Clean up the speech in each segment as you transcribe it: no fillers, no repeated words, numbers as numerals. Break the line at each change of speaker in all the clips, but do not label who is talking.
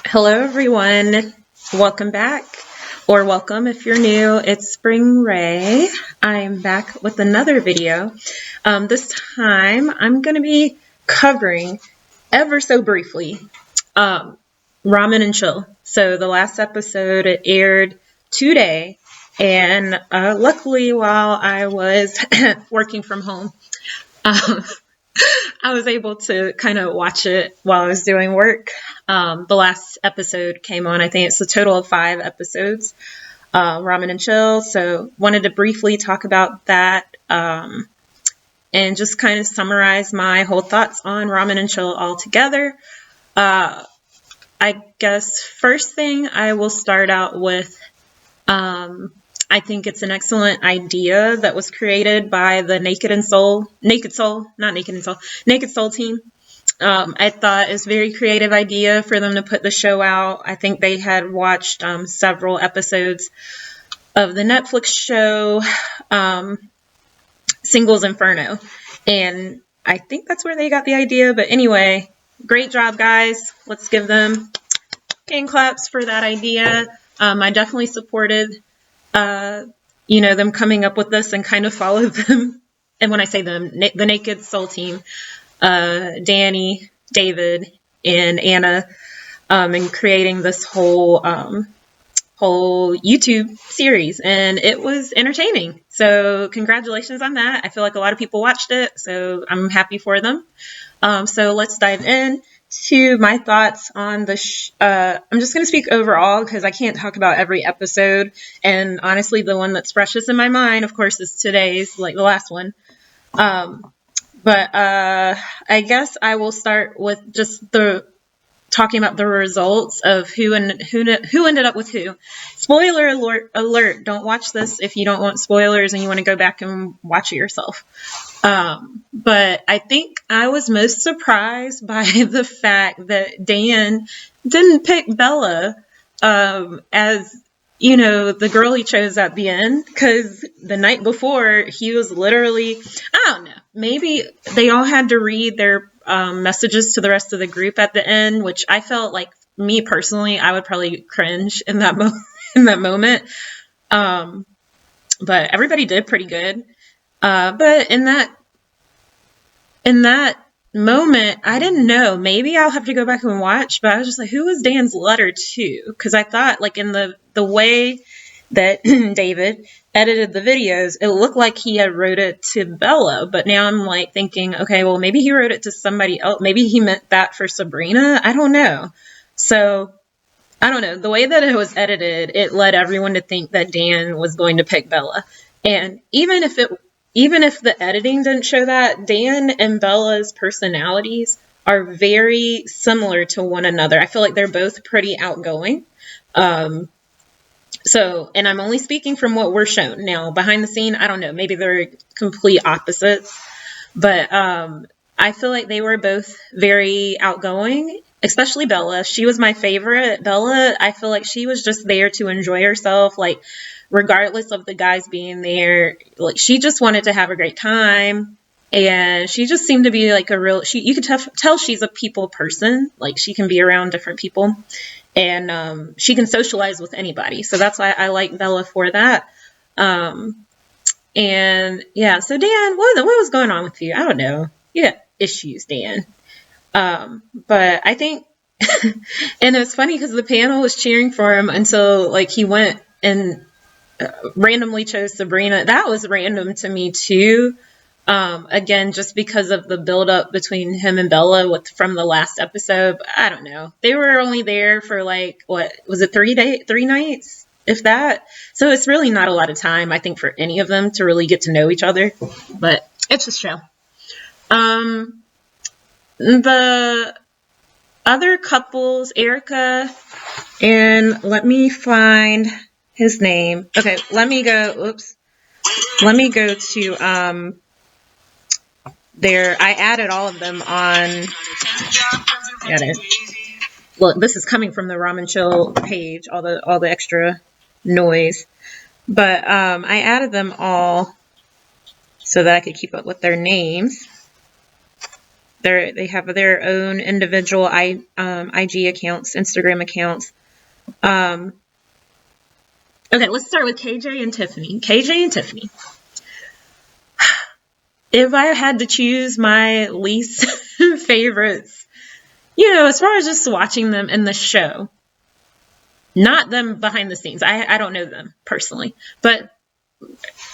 Hello, everyone. Welcome back, or welcome if you're new. It's Spring Ray. I am back with another video. This time, I'm going to be covering, ever so briefly, Ramen and Chill. So the last episode, it aired today, and luckily, while I was working from home, um, I was able to kind of watch it while I was doing work. The last episode came on. I think it's a total of 5 episodes, Ramen and Chill. So wanted to briefly talk about that and just kind of summarize my whole thoughts on Ramen and Chill all together. I guess first thing I will start out with, I think it's an excellent idea that was created by the Naked Soul team. I thought it's a very creative idea for them to put the show out. I think they had watched several episodes of the Netflix show Singles Inferno, and I think that's where they got the idea. But anyway, great job, guys. Let's give them hand claps for that idea. I definitely supported them coming up with this and kind of followed them. And when I say them, the Naked Soul team, Danny, David, and Anna, in creating this whole YouTube series, and it was entertaining. So congratulations on that. I feel like a lot of people watched it, so I'm happy for them. So let's dive in to my thoughts on the I'm just going to speak overall because I can't talk about every episode, and honestly the one that's freshest in my mind, of course, is today's, like the last one. But I guess I will start with just talking about the results of who ended up with who. Spoiler alert, don't watch this if you don't want spoilers and you want to go back and watch it yourself. But I think I was most surprised by the fact that Dan didn't pick Bella as, the girl he chose at the end, because the night before he was literally, I don't know, maybe they all had to read their messages to the rest of the group at the end, which I felt like, me personally, I would probably cringe in that moment. But everybody did pretty good. But in that moment, I didn't know. Maybe I'll have to go back and watch, but I was just like, who was Dan's letter to? Because I thought, like, in the way that David edited the videos, it looked like he had wrote it to Bella. But now I'm like thinking, okay, well, maybe he wrote it to somebody else. Maybe he meant that for Sabrina. I don't know. So I don't know. The way that it was edited, it led everyone to think that Dan was going to pick Bella. And even if the editing didn't show that, Dan and Bella's personalities are very similar to one another. I feel like they're both pretty outgoing. And I'm only speaking from what we're shown. Now, behind the scene, I don't know. Maybe they're complete opposites. But I feel like they were both very outgoing, especially Bella. She was my favorite. Bella, I feel like she was just there to enjoy herself. Like, regardless of the guys being there, like, she just wanted to have a great time, and she just seemed to be like you could tell she's a people person. Like, she can be around different people, and she can socialize with anybody, so that's why I like Bella for that. And yeah, so Dan, what was going on with you? I don't know, you got issues, Dan. But I think and it's funny because the panel was cheering for him until, like, he went and randomly chose Sabrina. That was random to me too. Again, just because of the build-up between him and Bella from the last episode. I don't know. They were only there for, like, what was it, 3 nights, if that. So it's really not a lot of time, I think, for any of them to really get to know each other. But it's a show. The other couples, Erica and, let me find his name. Okay, let me go to I added all of them on. Look, this is coming from the Ramyun Chill page, all the extra noise. But I added them all so that I could keep up with their names. They have their own individual IG accounts, Instagram accounts. Okay, let's start with KJ and Tiffany. KJ and Tiffany. If I had to choose my least favorites, as far as just watching them in the show, not them behind the scenes. I don't know them personally, but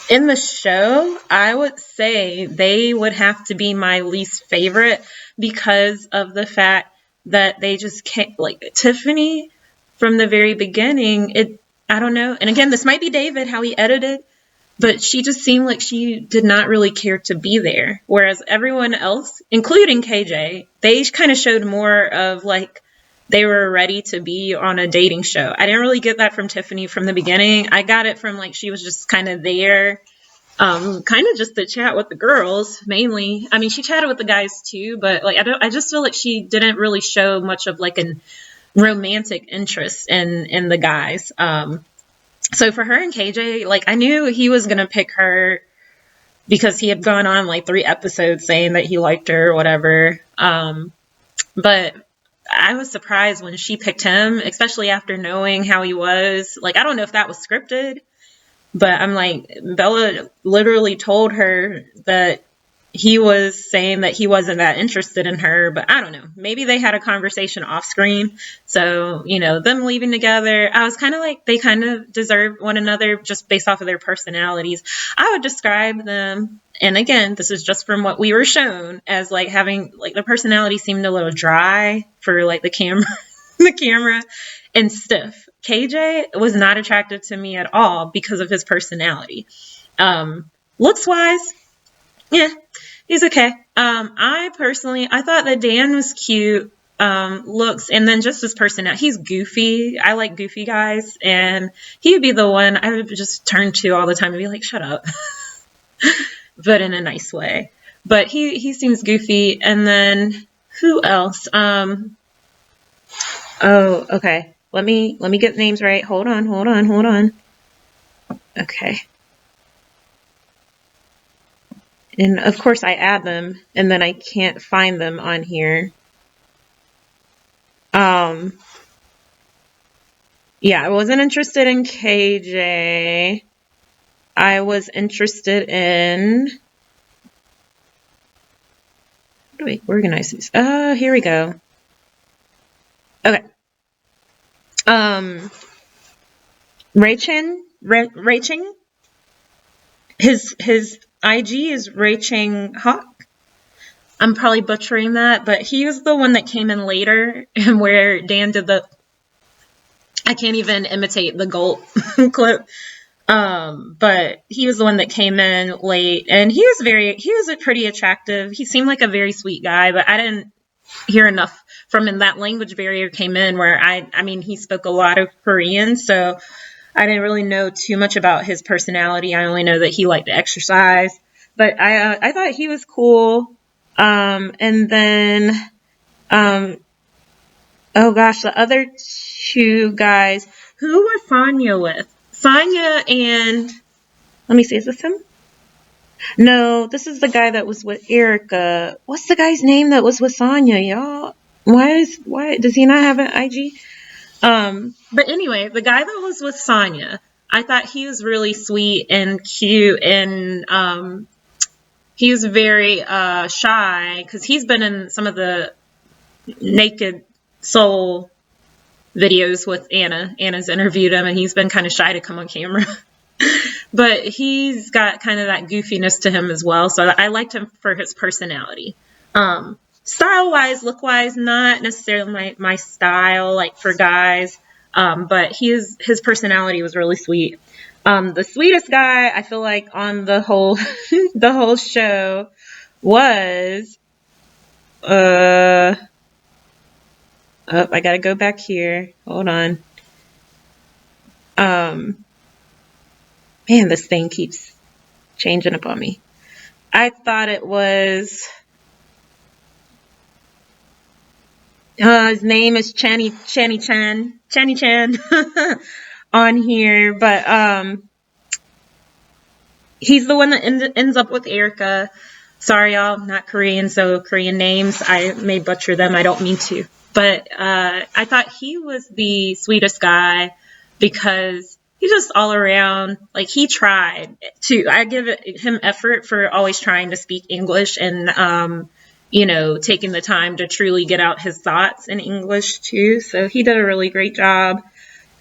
in the show, I would say they would have to be my least favorite because of the fact that they just can't, like Tiffany from the very beginning, I don't know. And again, this might be David, how he edited, but she just seemed like she did not really care to be there. Whereas everyone else, including KJ, they kind of showed more of like they were ready to be on a dating show. I didn't really get that from Tiffany from the beginning. I got it from like she was just kind of there, kind of just to chat with the girls mainly. I mean, she chatted with the guys too, but like I just feel like she didn't really show much of like an romantic interest in the guys. So for her and KJ, like I knew he was gonna pick her because he had gone on like 3 episodes saying that he liked her or whatever. But I was surprised when she picked him, especially after knowing how he was. Like, I don't know if that was scripted, but I'm like, Bella literally told her that he was saying that he wasn't that interested in her, but I don't know. Maybe they had a conversation off screen. So, them leaving together, I was kind of like, they kind of deserve one another just based off of their personalities. I would describe them, and again, this is just from what we were shown, as like having, like the personality seemed a little dry for like the camera, the camera, and stiff. KJ was not attracted to me at all because of his personality. Looks wise, yeah, he's okay. I thought that Dan was cute, looks, and then just his personality. He's goofy. I like goofy guys, and he would be the one I would just turn to all the time and be like, shut up, but in a nice way. But he seems goofy. And then who else? Oh, okay. Let me get names right. Hold on. Okay. And of course I add them and then I can't find them on here. Yeah, I wasn't interested in KJ. I was interested in, how do I organize these? Here we go. Okay. Raching. His IG is Raching Hawk. I'm probably butchering that, but he was the one that came in later and where Dan did I can't even imitate the Gulp clip. But he was the one that came in late, and he was a pretty attractive. He seemed like a very sweet guy, but I didn't hear enough from him. That language barrier came in where I mean, he spoke a lot of Korean, so I didn't really know too much about his personality. I only know that he liked to exercise, but I thought he was cool. And then, oh gosh, the other 2 guys, who was Sonya with? Sonya and, let me see, is this him? No, this is the guy that was with Erica. What's the guy's name that was with Sonya, y'all? Why does he not have an IG? But anyway, the guy that was with Sonya, I thought he was really sweet and cute, and he was very shy because he's been in some of the Naked Soul videos with Anna. Anna's interviewed him, and he's been kind of shy to come on camera. But he's got kind of that goofiness to him as well, so I liked him for his personality. Style-wise, look-wise, not necessarily my style, like for guys, but his personality was really sweet. The sweetest guy I feel like on the whole the whole show was I gotta go back here. Hold on. Man, this thing keeps changing up on me. I thought it was his name is Channy Chan on here, but he's the one that ends up with Erica. Sorry, y'all, not Korean, so Korean names, I may butcher them. I don't mean to. But I thought he was the sweetest guy because he just all around, like, he tried to. I give him effort for always trying to speak English and, taking the time to truly get out his thoughts in English, too. So he did a really great job.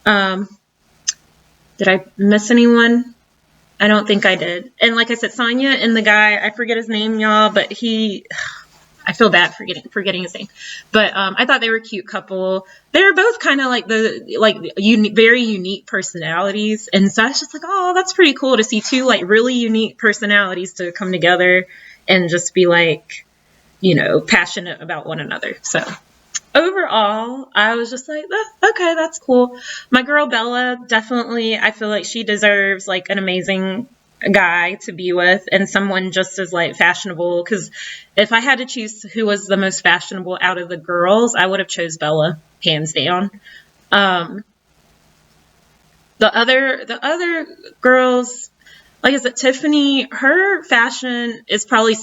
Um, did I miss anyone? I don't think I did. And like I said, Sonya and the guy, I forget his name, y'all, but I feel bad forgetting his name. But I thought they were a cute couple. They were both kind of like very unique personalities. And so I was just like, oh, that's pretty cool to see two like really unique personalities to come together and just be like, passionate about one another. So overall, I was just like, okay, that's cool. My girl Bella, definitely, I feel like she deserves like an amazing guy to be with and someone just as like fashionable. Because if I had to choose who was the most fashionable out of the girls, I would have chose Bella, hands down. The other girls, like I said, Tiffany, her fashion is probably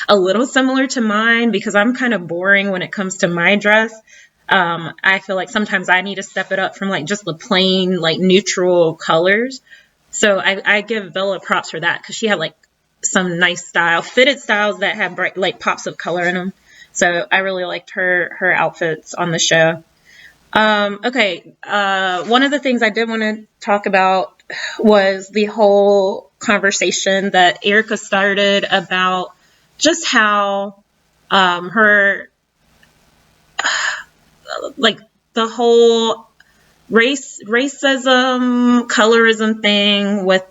a little similar to mine because I'm kind of boring when it comes to my dress. I feel like sometimes I need to step it up from like just the plain, like neutral colors. So I give Bella props for that because she had like some nice fitted styles that had bright, like pops of color in them. So I really liked her outfits on the show. Okay. One of the things I did want to talk about was the whole conversation that Erica started about just how her like the whole racism, colorism thing with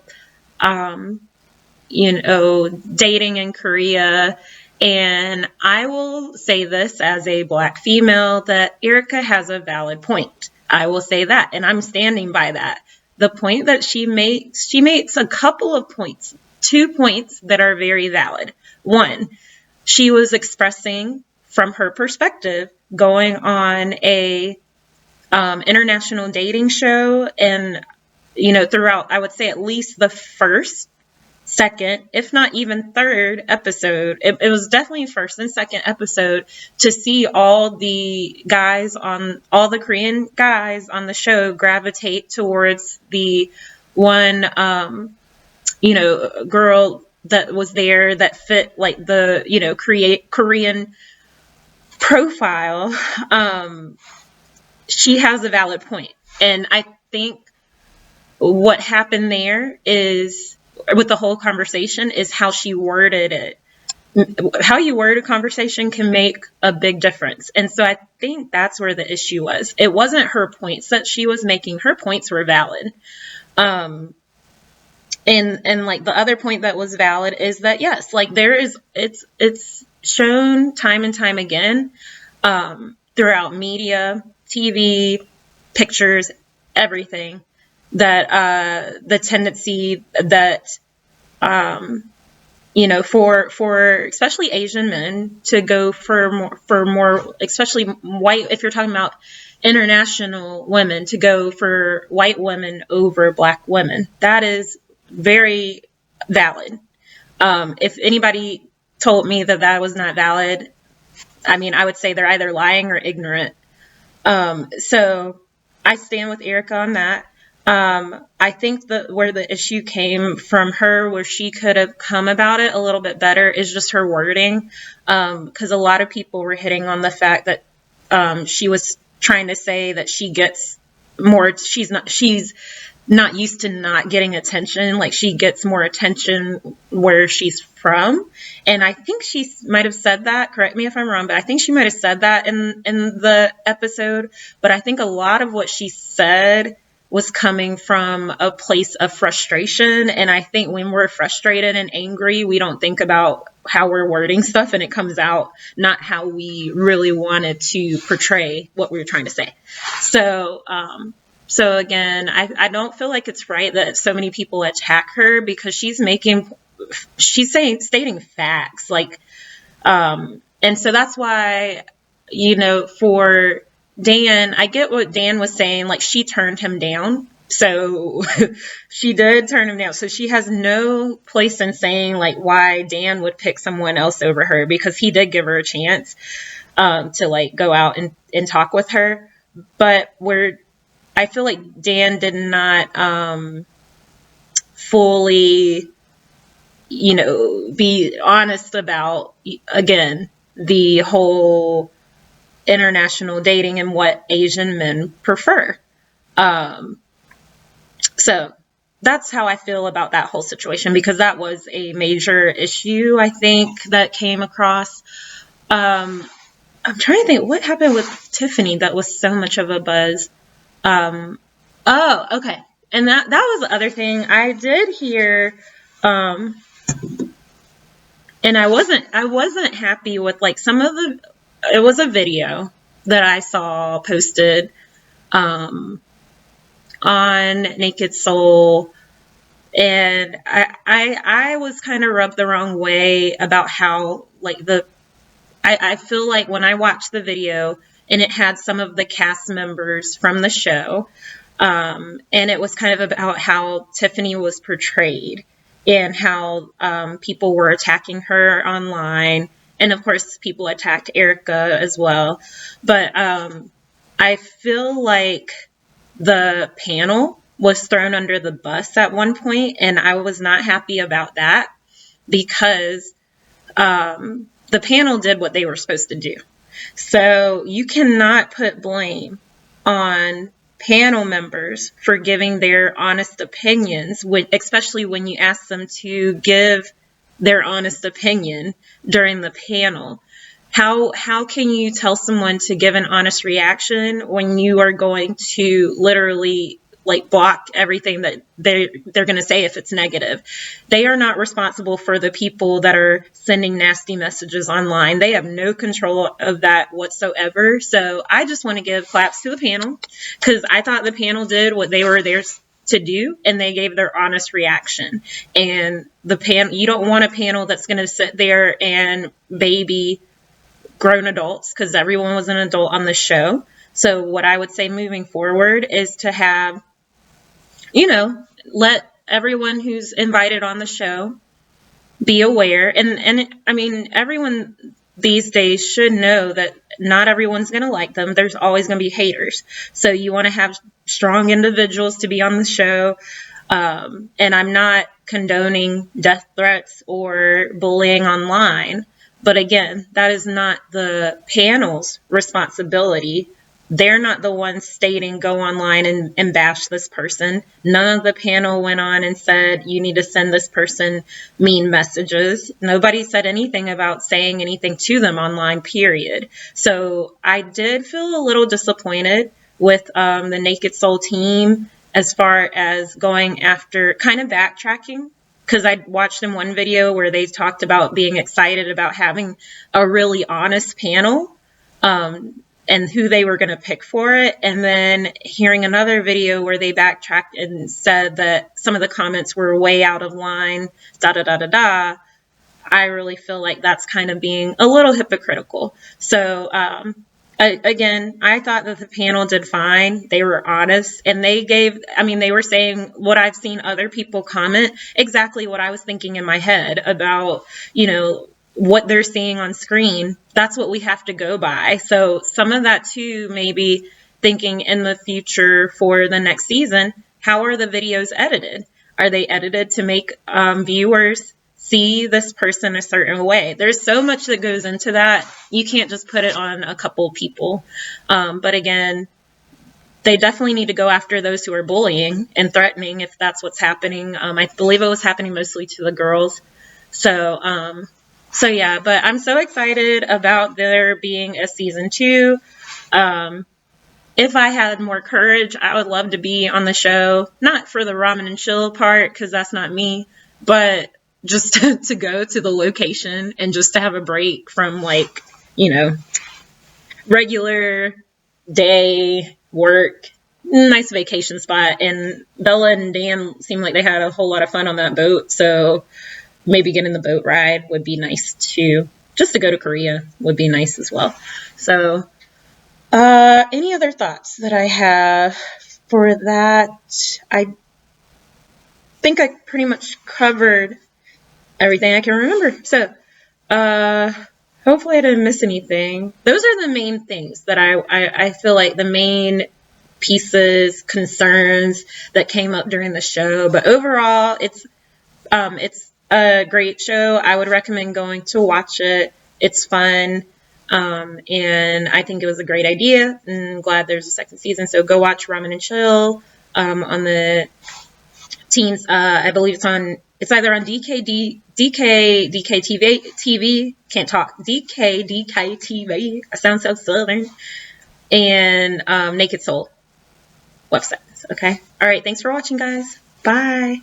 dating in Korea. And I will say this as a Black female that Erica has a valid point. I will say that, and I'm standing by that. The point that she makes a couple of points, 2 points that are very valid. One, she was expressing from her perspective going on a international dating show, and throughout, I would say at least the first, second, if not even third episode, it was definitely first and second episode, to see all the Korean guys on the show gravitate towards the one girl that was there that fit like the Korean profile. She has a valid point. And I think what happened there is, with the whole conversation, is how she worded it. How you word a conversation can make a big difference. And so I think that's where the issue was. It wasn't her points that she was making. Her points were valid. And like the other point that was valid is that, yes, like it's shown time and time again, throughout media, TV, pictures, everything, that the tendency that for especially Asian men to go for more, especially white, if you're talking about international women, to go for white women over Black women. That is very valid. If anybody told me that was not valid, I mean, I would say they're either lying or ignorant. So I stand with Erica on that. I think that where the issue came from her, where she could have come about it a little bit better, is just her wording. Because a lot of people were hitting on the fact that she was trying to say that she gets more, she's not used to not getting attention. Like, she gets more attention where she's from. And I think she might have said that, correct me if I'm wrong, but I think she might have said that in the episode. But I think a lot of what she said was coming from a place of frustration. And I think when we're frustrated and angry, we don't think about how we're wording stuff, and it comes out not how we really wanted to portray what we were trying to say. So again, I don't feel like it's right that so many people attack her, because she's stating facts, like, and so that's why, for Dan, I get what Dan was saying, like, she turned him down So she did turn him down. So she has no place in saying like why Dan would pick someone else over her, because he did give her a chance to like go out and talk with her. But I feel like Dan did not fully, be honest about, again, the whole international dating and what Asian men prefer. So that's how I feel about that whole situation, because that was a major issue, I think, that came across. I'm trying to think what happened with Tiffany that was so much of a buzz. Oh, okay. And that was the other thing I did hear. And I wasn't happy with like some of it was a video that I saw posted on Naked Soul, and I was kind of rubbed the wrong way about how like I feel like when I watched the video and it had some of the cast members from the show, and it was kind of about how Tiffany was portrayed and how people were attacking her online. And of course, people attacked Erica as well. But I feel like the panel was thrown under the bus at one point, and I was not happy about that, because the panel did what they were supposed to do. So you cannot put blame on panel members for giving their honest opinions, especially when you ask them to give their honest opinion during the panel. How can you tell someone to give an honest reaction when you are going to literally like block everything that they're going to say if it's negative? They are not responsible for the people that are sending nasty messages online. They have no control of that whatsoever. So I just want to give claps to the panel, because I thought the panel did what they were there to do, and they gave their honest reaction. And you don't want a panel that's going to sit there and baby grown adults, because everyone was an adult on the show. So what I would say moving forward is to have, let everyone who's invited on the show be aware. And I mean, everyone these days should know that not everyone's going to like them. There's always going to be haters. So you want to have strong individuals to be on the show. And I'm not condoning death threats or bullying online. But again, that is not the panel's responsibility. They're not the ones stating go online and bash this person. None of the panel went on and said you need to send this person mean messages. Nobody said anything about saying anything to them online, period. So I did feel a little disappointed with the Naked Soul team as far as going after kind of backtracking, because I watched in one video where they talked about being excited about having a really honest panel and who they were going to pick for it. And then hearing another video where they backtracked and said that some of the comments were way out of line, da-da-da-da-da. I really feel like that's kind of being a little hypocritical. So again, I thought that the panel did fine. They were honest, and they were saying what I've seen other people comment, exactly what I was thinking in my head about, what they're seeing on screen. That's what we have to go by. So some of that too, maybe thinking in the future for the next season, how are the videos edited? Are they edited to make viewers see this person a certain way? There's so much that goes into that. You can't just put it on a couple people. But again, they definitely need to go after those who are bullying and threatening, if that's what's happening. I believe it was happening mostly to the girls. So yeah, but I'm so excited about there being a season 2. If I had more courage, I would love to be on the show, not for the Ramyun and Chill part, because that's not me, but just to go to the location and just to have a break from regular day work, nice vacation spot. And Bella and Dan seemed like they had a whole lot of fun on that boat. So maybe getting the boat ride would be nice too. Just to go to Korea would be nice as well. So any other thoughts that I have for that, I think I pretty much covered everything I can remember. So, hopefully I didn't miss anything. Those are the main things that I feel like the main pieces, concerns that came up during the show. But overall, it's a great show. I would recommend going to watch it. It's fun. And I think it was a great idea. And I'm glad there's a second season. So go watch Ramyun and Chill on the teens. I believe it's either on DK can't talk, DK TV. I sound so southern. And Naked Soul websites. Okay. All right. Thanks for watching, guys. Bye.